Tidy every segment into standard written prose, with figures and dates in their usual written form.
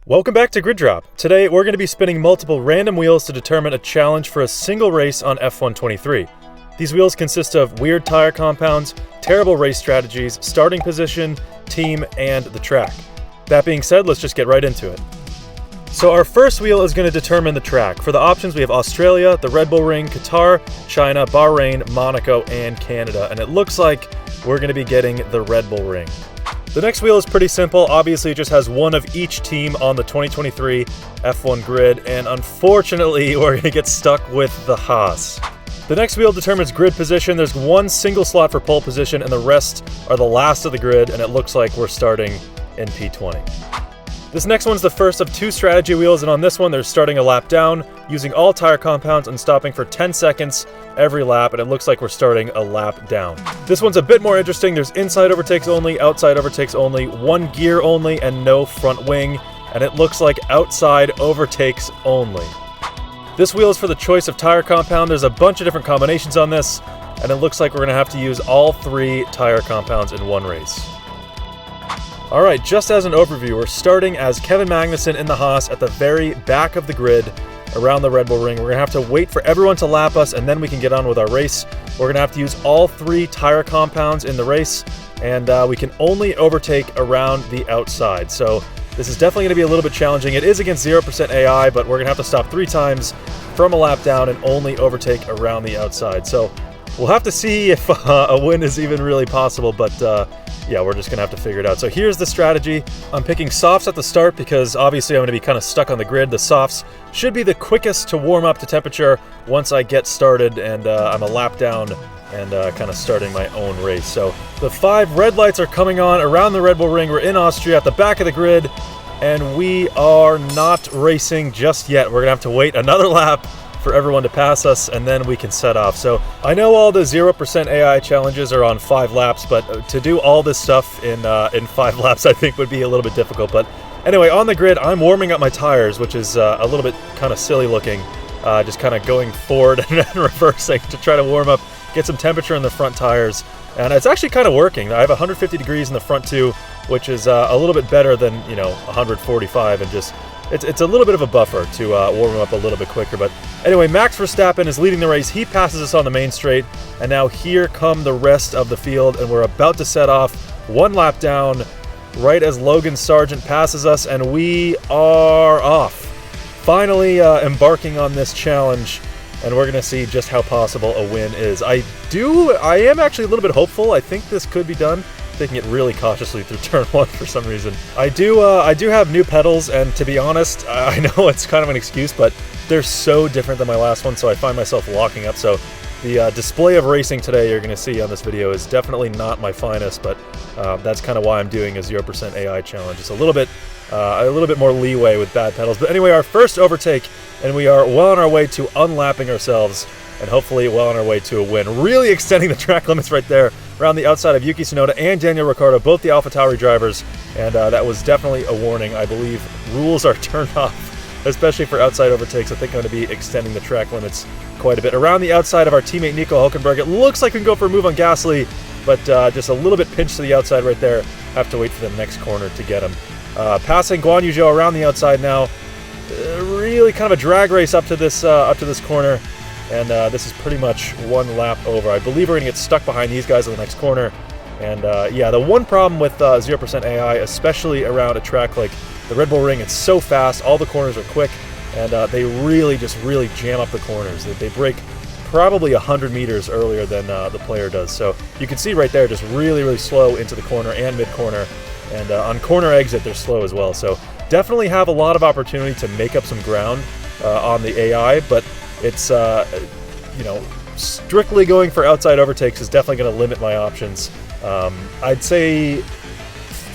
Welcome back to Grid Drop. Today we're going to be spinning multiple random wheels to determine a challenge for a single race on F123. These wheels consist of weird tire compounds, terrible race strategies, starting position, team, and the track. That being said, let's just get right into it. So our first wheel is going to determine the track. For the options we have Australia, the Red Bull Ring, Qatar, China, Bahrain, Monaco, and Canada. And it looks like we're going to be getting the Red Bull Ring. The next wheel is pretty simple. Obviously, it just has one of each team on the 2023 F1 grid, and unfortunately, we're going to get stuck with the Haas. The next wheel determines grid position. There's one single slot for pole position, and the rest are the last of the grid, and it looks like we're starting in P20. This next one's the first of two strategy wheels, and on this one, they're starting a lap down, using all tire compounds and stopping for 10 seconds every lap, and it looks like we're starting a lap down. This one's a bit more interesting. There's inside overtakes only, outside overtakes only, one gear only, and no front wing, and it looks like outside overtakes only. This wheel is for the choice of tire compound. There's a bunch of different combinations on this, and it looks like we're going to have to use all three tire compounds in one race. Alright, just as an overview, we're starting as Kevin Magnussen in the Haas at the very back of the grid around the Red Bull Ring. We're going to have to wait for everyone to lap us, and then we can get on with our race. We're going to have to use all three tire compounds in the race, and we can only overtake around the outside. So this is definitely going to be a little bit challenging. It is against 0% AI, but we're going to have to stop 3 times from a lap down and only overtake around the outside. So we'll have to see if a win is even really possible, but yeah, we're just going to have to figure it out. So here's the strategy. I'm picking softs at the start because obviously I'm going to be kind of stuck on the grid. The softs should be the quickest to warm up to temperature once I get started, and I'm a lap down and kind of starting my own race. So the 5 red lights are coming on around the Red Bull Ring. We're in Austria at the back of the grid, and we are not racing just yet. We're going to have to wait another lap for everyone to pass us, and then we can set off. So I know all the 0% AI challenges are on 5 laps, but to do all this stuff in 5 laps I think would be a little bit difficult. But anyway, on the grid, I'm warming up my tires, which is a little bit kind of silly looking, just kind of going forward and reversing to try to warm up, get some temperature in the front tires, and it's actually kind of working. I have 150 degrees in the front too, which is a little bit better than 145, and just it's a little bit of a buffer to warm them up a little bit quicker. But anyway, Max Verstappen is leading the race. He passes us on the main straight, and now here come the rest of the field, and we're about to set off 1 lap down right as Logan Sargent passes us, and we are off. Finally embarking on this challenge, and we're going to see just how possible a win is. I am actually a little bit hopeful. I think this could be done. Taking it really cautiously through turn 1 for some reason. I do have new pedals, and to be honest, I know it's kind of an excuse, but they're so different than my last one, so I find myself locking up. So the display of racing today you're going to see on this video is definitely not my finest, but that's kind of why I'm doing a 0% AI challenge. It's a little bit more leeway with bad pedals. But anyway, our first overtake, and we are well on our way to unlapping ourselves, and hopefully well on our way to a win. Really extending the track limits right there around the outside of Yuki Tsunoda and Daniel Ricciardo, both the AlphaTauri drivers, and that was definitely a warning. I believe rules are turned off, especially for outside overtakes. I think I'm going to be extending the track limits quite a bit. Around the outside of our teammate Nico Hülkenberg, it looks like we can go for a move on Gasly, but just a little bit pinched to the outside right there. Have to wait for the next corner to get him. Passing Guan Yu Zhou around the outside now. Really kind of a drag race up to this corner. And this is pretty much 1 lap over. I believe we're going to get stuck behind these guys in the next corner. And yeah, the one problem with 0% AI, especially around a track like the Red Bull Ring, it's so fast, all the corners are quick, and they really jam up the corners. They break probably 100 meters earlier than the player does. So you can see right there, just really slow into the corner and mid-corner. And on corner exit, they're slow as well. So definitely have a lot of opportunity to make up some ground on the AI, but it's, strictly going for outside overtakes is definitely going to limit my options. I'd say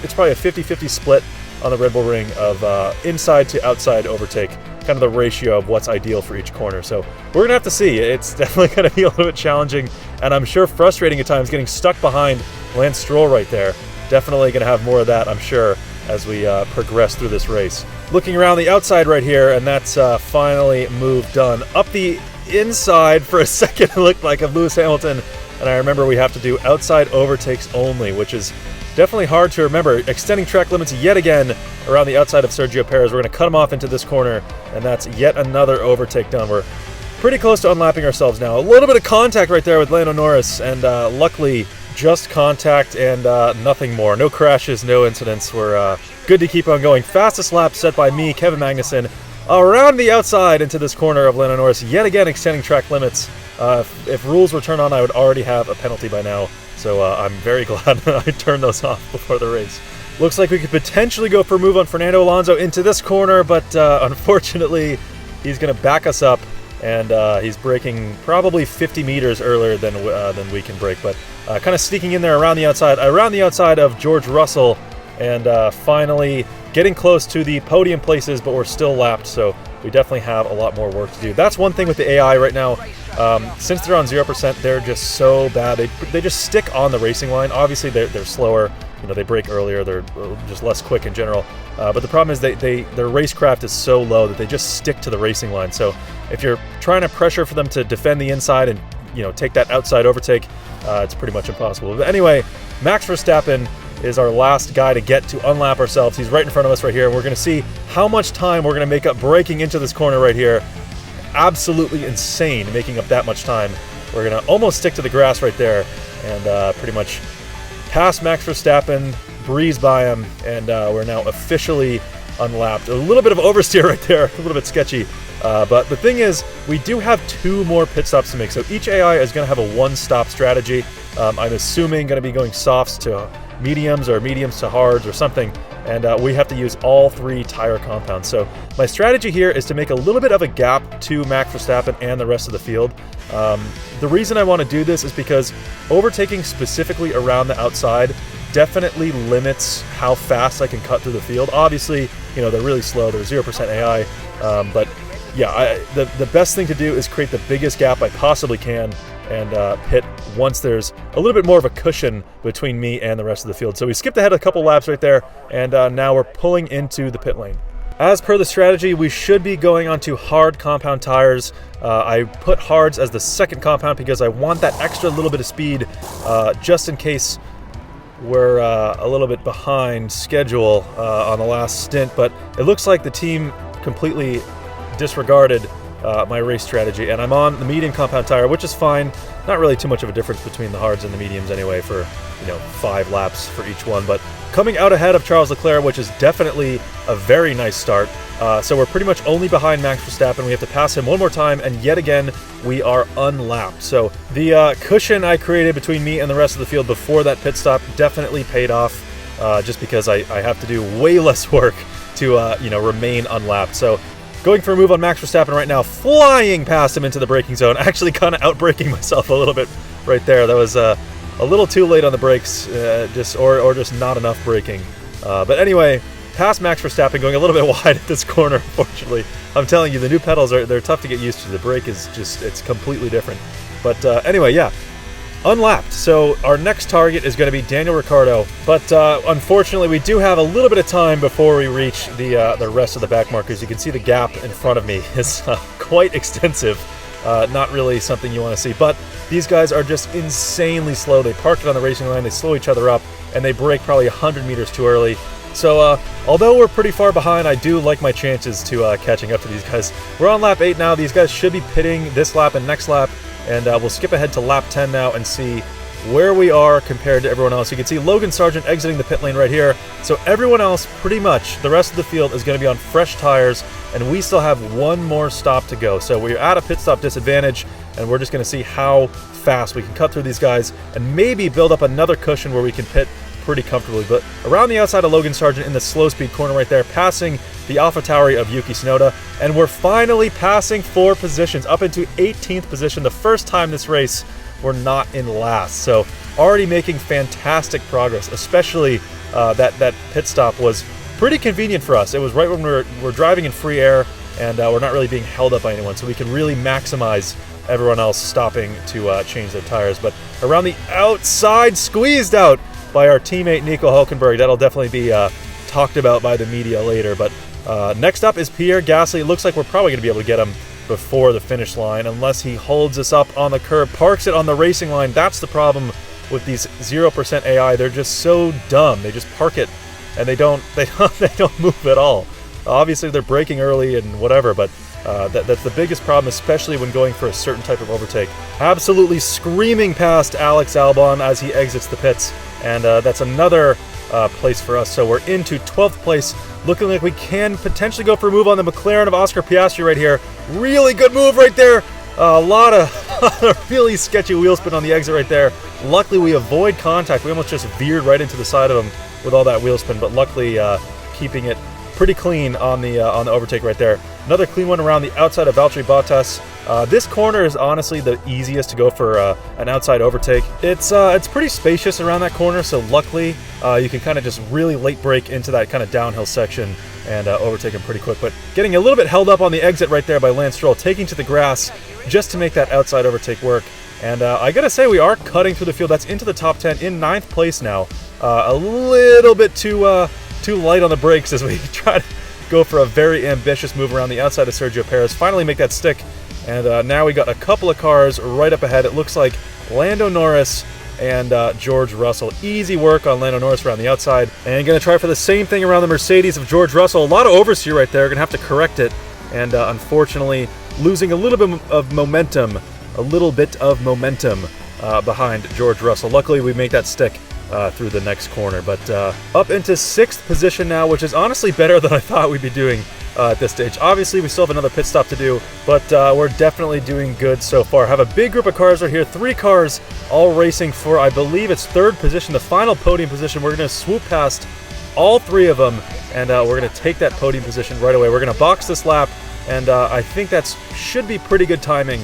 it's probably a 50-50 split on the Red Bull Ring of inside to outside overtake, kind of the ratio of what's ideal for each corner. So we're going to have to see. It's definitely going to be a little bit challenging, and I'm sure frustrating at times, getting stuck behind Lance Stroll right there. Definitely going to have more of that, I'm sure, as we progress through this race. Looking around the outside right here, and that's finally move done. Up the inside for a second, it looked like of Lewis Hamilton, and I remember we have to do outside overtakes only, which is definitely hard to remember. Extending track limits yet again around the outside of Sergio Perez. We're going to cut him off into this corner, and that's yet another overtake done. We're pretty close to unlapping ourselves now. A little bit of contact right there with Lando Norris, and luckily just contact and nothing more. No crashes, no incidents. We're good to keep on going. Fastest lap set by me, Kevin Magnussen, around the outside into this corner of Lando Norris, yet again extending track limits. If rules were turned on, I would already have a penalty by now, so I'm very glad that I turned those off before the race. Looks like we could potentially go for a move on Fernando Alonso into this corner, but unfortunately he's going to back us up, and he's braking probably 50 meters earlier than we can brake, but kind of sneaking in there around the outside of George Russell, and finally getting close to the podium places, but we're still lapped, so we definitely have a lot more work to do. That's one thing with the AI right now. Since they're on 0%, they're just so bad. They just stick on the racing line. Obviously, they're slower. You know, they brake earlier. They're just less quick in general. But the problem is their racecraft is so low that they just stick to the racing line. So if you're trying to pressure for them to defend the inside and, you know, take that outside overtake, it's pretty much impossible. But anyway, Max Verstappen is our last guy to get to unlap ourselves. He's right in front of us right here. We're going to see how much time we're going to make up braking into this corner right here. Absolutely insane making up that much time. We're going to almost stick to the grass right there and pretty much pass Max Verstappen, breeze by him, and we're now officially unlapped. A little bit of oversteer right there, a little bit sketchy. But the thing is, we do have 2 more pit stops to make. So each AI is going to have a 1-stop strategy. I'm assuming going to be going softs to mediums or mediums to hards or something, and we have to use all 3 tire compounds. So my strategy here is to make a little bit of a gap to Max Verstappen and the rest of the field. The reason I want to do this is because overtaking specifically around the outside definitely limits how fast I can cut through the field. Obviously, you know, they're really slow, they're 0% AI, but yeah, the best thing to do is create the biggest gap I possibly can and pit once there's a little bit more of a cushion between me and the rest of the field. So we skipped ahead a couple laps right there, and now we're pulling into the pit lane. As per the strategy, we should be going onto hard compound tires. I put hards as the second compound because I want that extra little bit of speed just in case we're a little bit behind schedule on the last stint, but it looks like the team completely disregarded my race strategy, and I'm on the medium compound tire, which is fine. Not really too much of a difference between the hards and the mediums anyway for, you know, 5 laps for each one, but coming out ahead of Charles Leclerc, which is definitely a very nice start. So we're pretty much only behind Max Verstappen. We have to pass him one more time, and yet again, we are unlapped. So the cushion I created between me and the rest of the field before that pit stop definitely paid off, just because I have to do way less work to, you know, remain unlapped. So going for a move on Max Verstappen right now, flying past him into the braking zone, actually kind of out-braking myself a little bit right there. That was a little too late on the brakes, or just not enough braking. But anyway, past Max Verstappen, going a little bit wide at this corner, unfortunately. I'm telling you, the new pedals, they're tough to get used to. The brake is just, it's completely different. But anyway, yeah, unlapped. So our next target is going to be Daniel Ricciardo, but unfortunately we do have a little bit of time before we reach the rest of the back markers. You can see the gap in front of me is quite extensive. Not really something you want to see, but these guys are just insanely slow. They park it on the racing line, they slow each other up, and they brake probably 100 meters too early. So although we're pretty far behind, I do like my chances to catching up to these guys. We're on lap 8 now. These guys should be pitting this lap and next lap. And we'll skip ahead to lap 10 now and see where we are compared to everyone else. You can see Logan Sargent exiting the pit lane right here. So everyone else, pretty much, the rest of the field is going to be on fresh tires, and we still have 1 more stop to go. So we're at a pit stop disadvantage, and we're just going to see how fast we can cut through these guys and maybe build up another cushion where we can pit pretty comfortably. But around the outside of Logan Sargent in the slow speed corner right there, passing the AlphaTauri of Yuki Tsunoda, and we're finally passing 4 positions up into 18th position. The first time this race we're not in last, so already making fantastic progress. Especially that pit stop was pretty convenient for us. It was right when we're driving in free air, and we're not really being held up by anyone, so we can really maximize everyone else stopping to change their tires. But around the outside, squeezed out by our teammate Nico Hülkenberg. That'll definitely be talked about by the media later. But next up is Pierre Gasly. It looks like we're probably going to be able to get him before the finish line, unless he holds us up on the curb, parks it on the racing line. That's the problem with these 0% AI. They're just so dumb. They just park it, and they don't move at all. Obviously, they're braking early and whatever, but that's the biggest problem, especially when going for a certain type of overtake. Absolutely screaming past Alex Albon as he exits the pits, and that's another place for us. So we're into 12th place, looking like we can potentially go for a move on the McLaren of Oscar Piastri right here. Really good move right there. A lot of really sketchy wheel spin on the exit right there. Luckily, we avoid contact. We almost just veered right into the side of him with all that wheel spin, but luckily keeping it pretty clean on the overtake right there. Another clean one around the outside of Valtteri Bottas. This corner is honestly the easiest to go for an outside overtake. It's pretty spacious around that corner, so luckily you can kind of just really late brake into that kind of downhill section and overtake him pretty quick. But getting a little bit held up on the exit right there by Lance Stroll, taking to the grass just to make that outside overtake work. And I gotta say, we are cutting through the field. That's into the top 10 in 9th place now. A little bit too light on the brakes as we try to go for a very ambitious move around the outside of Sergio Perez. Finally make that stick, and now we got a couple of cars right up ahead. It looks like Lando Norris and George Russell. Easy work on Lando Norris around the outside, and going to try for the same thing around the Mercedes of George Russell. A lot of oversteer right there. Going to have to correct it, and unfortunately losing a little bit of momentum behind George Russell. Luckily, we make that stick through the next corner, but up into 6th position now, which is honestly better than I thought we'd be doing at this stage. Obviously, we still have another pit stop to do, but we're definitely doing good so far. Have a big group of cars right here, 3 cars all racing for, I believe it's 3rd position, the final podium position. We're going to swoop past all 3 of them, and we're going to take that podium position right away. We're going to box this lap, and I think that should be pretty good timing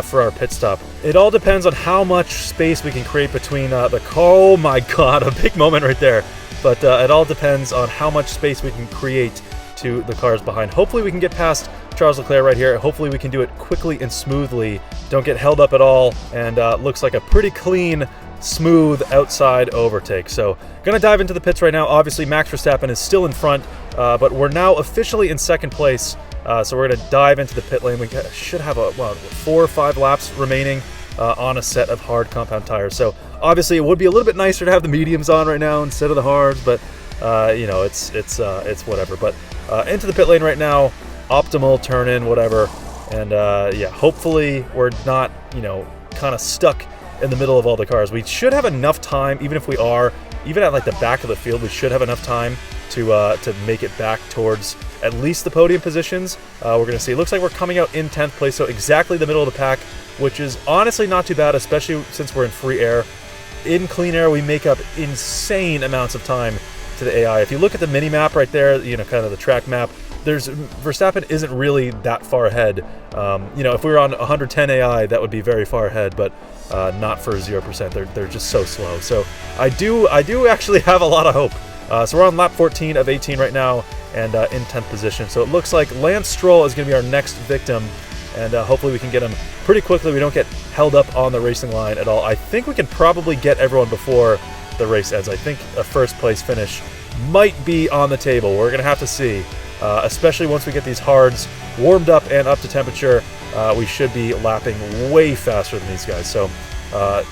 for our pit stop. It all depends on how much space we can create between the car. Oh my god, a big moment right there. But it all depends on how much space we can create to the cars behind. Hopefully we can get past Charles Leclerc right here. Hopefully we can do it quickly and smoothly. Don't get held up at all, and looks like a pretty clean, smooth outside overtake. So gonna dive into the pits right now. Obviously Max Verstappen is still in front, but we're now officially in 2nd place. So we're going to dive into the pit lane. We should have 4 or 5 laps remaining on a set of hard compound tires. So obviously it would be a little bit nicer to have the mediums on right now instead of the hards, but you know, it's whatever. But into the pit lane right now, optimal turn in, whatever. And yeah, hopefully we're not, you know, kind of stuck in the middle of all the cars. We should have enough time, even if we are, even at like the back of the field, we should have enough time to make it back towards at least the podium positions. We're going to see. It looks like we're coming out in 10th place, so exactly the middle of the pack, which is honestly not too bad, especially since we're in free air. In clean air, we make up insane amounts of time to the AI. If you look at the mini map right there, you know, kind of the track map, Verstappen isn't really that far ahead. You know, if we were on 110 AI, that would be very far ahead, but not for 0%. They're just so slow. So I do actually have a lot of hope. So we're on lap 14 of 18 right now, and in 10th position. So it looks like Lance Stroll is going to be our next victim, and hopefully we can get him pretty quickly. We don't get held up on the racing line at all. I think we can probably get everyone before the race ends. I think a 1st place finish might be on the table. We're going to have to see, especially once we get these hards warmed up and up to temperature. We should be lapping way faster than these guys. So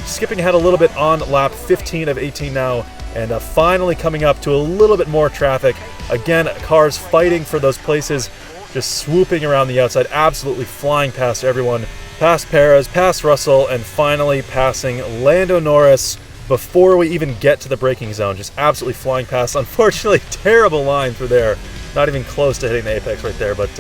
skipping ahead a little bit on lap 15 of 18 now, and finally coming up to a little bit more traffic. Again, cars fighting for those places, just swooping around the outside, absolutely flying past everyone, past Perez, past Russell, and finally passing Lando Norris before we even get to the braking zone. Just absolutely flying past. Unfortunately, terrible line through there. Not even close to hitting the apex right there, but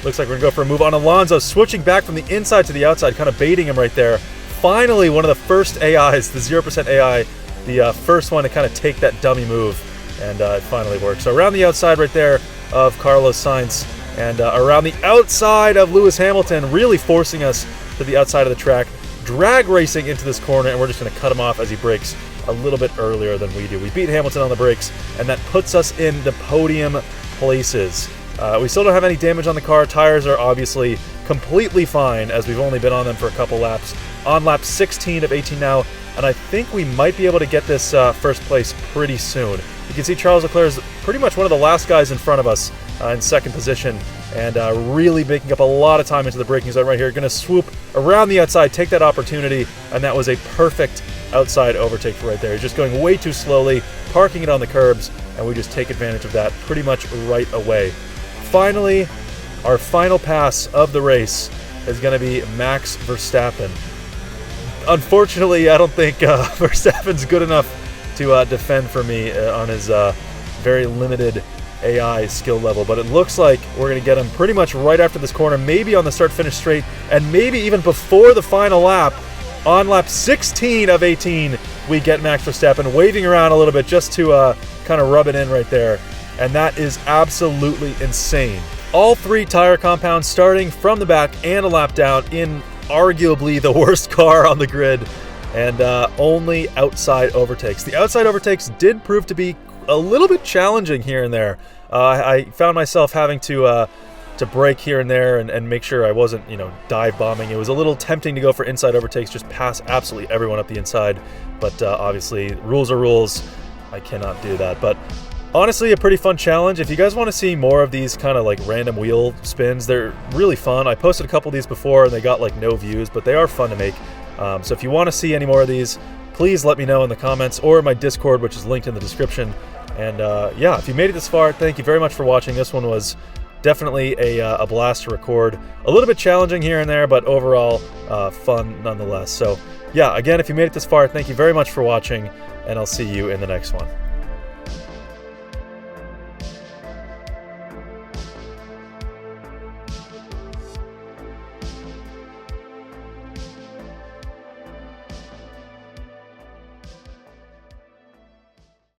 looks like we're going to go for a move on Alonso, switching back from the inside to the outside, kind of baiting him right there. Finally, one of the first AIs, the 0% AI, the first one to kind of take that dummy move, and it finally worked. So around the outside right there of Carlos Sainz, and around the outside of Lewis Hamilton, really forcing us to the outside of the track, drag racing into this corner, and we're just going to cut him off as he brakes a little bit earlier than we do. We beat Hamilton on the brakes, and that puts us in the podium places. We still don't have any damage on the car. Tires are obviously completely fine, as we've only been on them for a couple laps. On lap 16 of 18 now, and I think we might be able to get this 1st place pretty soon. You can see Charles Leclerc is pretty much one of the last guys in front of us in 2nd position, and really making up a lot of time into the braking zone right here. Going to swoop around the outside, take that opportunity, and that was a perfect outside overtake right there. He's just going way too slowly, parking it on the curbs, and we just take advantage of that pretty much right away. Finally, our final pass of the race is going to be Max Verstappen. Unfortunately, I don't think Verstappen's good enough to defend for me on his very limited AI skill level, but it looks like we're going to get him pretty much right after this corner, maybe on the start-finish straight, and maybe even before the final lap. On lap 16 of 18, we get Max Verstappen waving around a little bit just to kind of rub it in right there, and that is absolutely insane. All three tire compounds starting from the back and a lap down in arguably the worst car on the grid, and only outside overtakes. The outside overtakes did prove to be a little bit challenging here and there. I found myself having to brake here and there and make sure I wasn't, dive bombing. It was a little tempting to go for inside overtakes, just pass absolutely everyone up the inside, but obviously rules are rules. I cannot do that, but honestly, a pretty fun challenge. If you guys want to see more of these kind of like random wheel spins, they're really fun. I posted a couple of these before and they got like no views, but they are fun to make. So if you want to see any more of these, please let me know in the comments or my Discord, which is linked in the description. And yeah, if you made it this far, thank you very much for watching. This one was definitely a blast to record. A little bit challenging here and there, but overall fun nonetheless. So yeah, again, if you made it this far, thank you very much for watching, and I'll see you in the next one.